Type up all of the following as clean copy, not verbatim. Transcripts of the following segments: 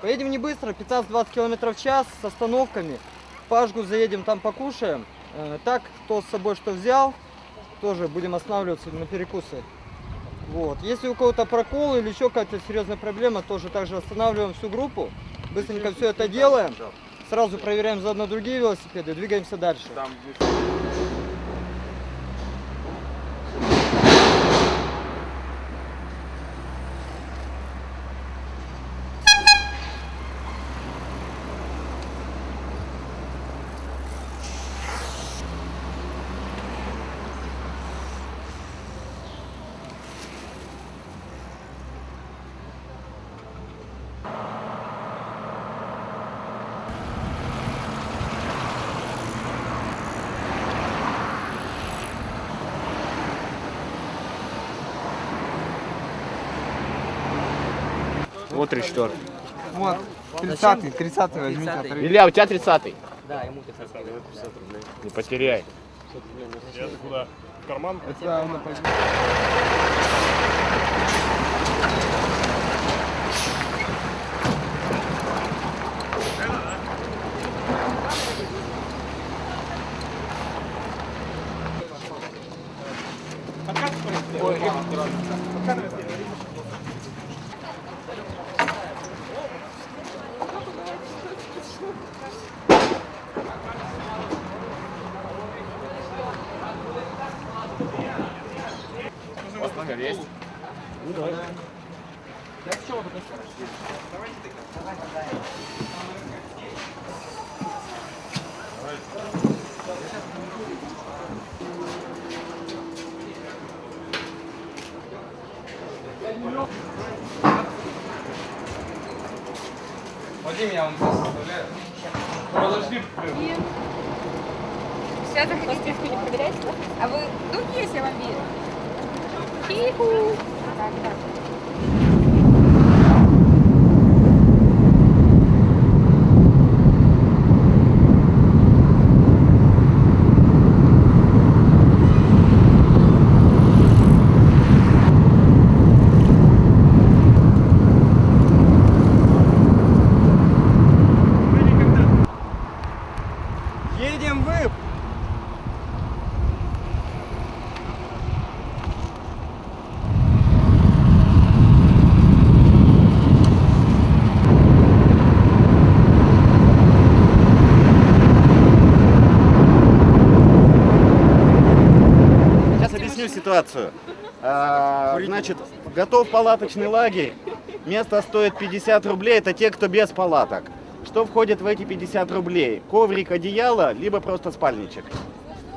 Поедем не быстро, 15-20 км в час с остановками. В Пашгу заедем, там покушаем. Так, кто с собой что взял, тоже будем останавливаться на перекусы. Вот. Если у кого-то прокол или еще какая-то серьезная проблема, тоже также останавливаем всю группу. Быстренько все это делаем. Сразу проверяем заодно другие велосипеды, двигаемся дальше. Вот 34. Вот, 30-й, 30-й возьмите. Илья, у тебя 30-й. Да, ему 50 рублей. Не потеряй. Это куда? В карман? Это он пойдет. Номер есть? Вадим, я вам составляю. Подожди. Сейчас заходите. Списку не проверяете, да? А вы... Ну, есть, я вам верю. Хиху. Так, так. Едем вы! Сейчас объясню ситуацию. Значит, готов палаточный лагерь. Место стоит 50 рублей, это те, кто без палаток. Что входит в эти 50 рублей? Коврик, одеяло, либо просто спальничек.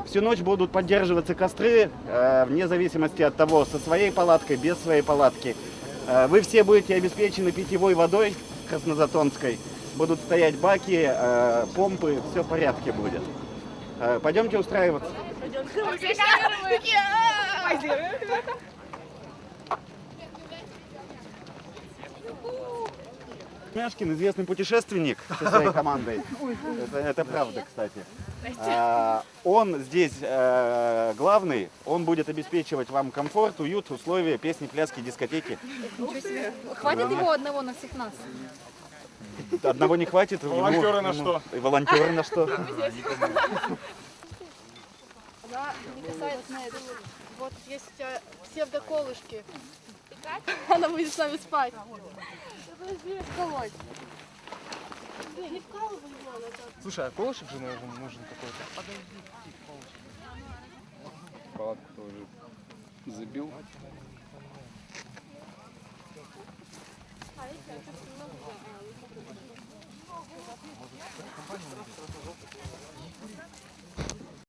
Всю ночь будут поддерживаться костры, вне зависимости от того, со своей палаткой, без своей палатки. Вы все будете обеспечены питьевой водой краснозатонской. Будут стоять баки, помпы, все в порядке будет. Пойдемте устраиваться. Мяшкин известный путешественник со своей командой. Это правда, кстати. Он здесь главный, он будет обеспечивать вам комфорт, уют, условия, песни, пляски, дискотеки. Ничего себе. Хватит его одного на всех нас. Одного не хватит. Волонтеры на что? И волонтеры на что? Она не касается этого. Вот есть псевдоколышки. Она будет с нами спать. Подожди, вколоть. Не вкалывай его назад. Слушай, а колышек же нужен какой-то. Палатку тоже забил. А, я сейчас немного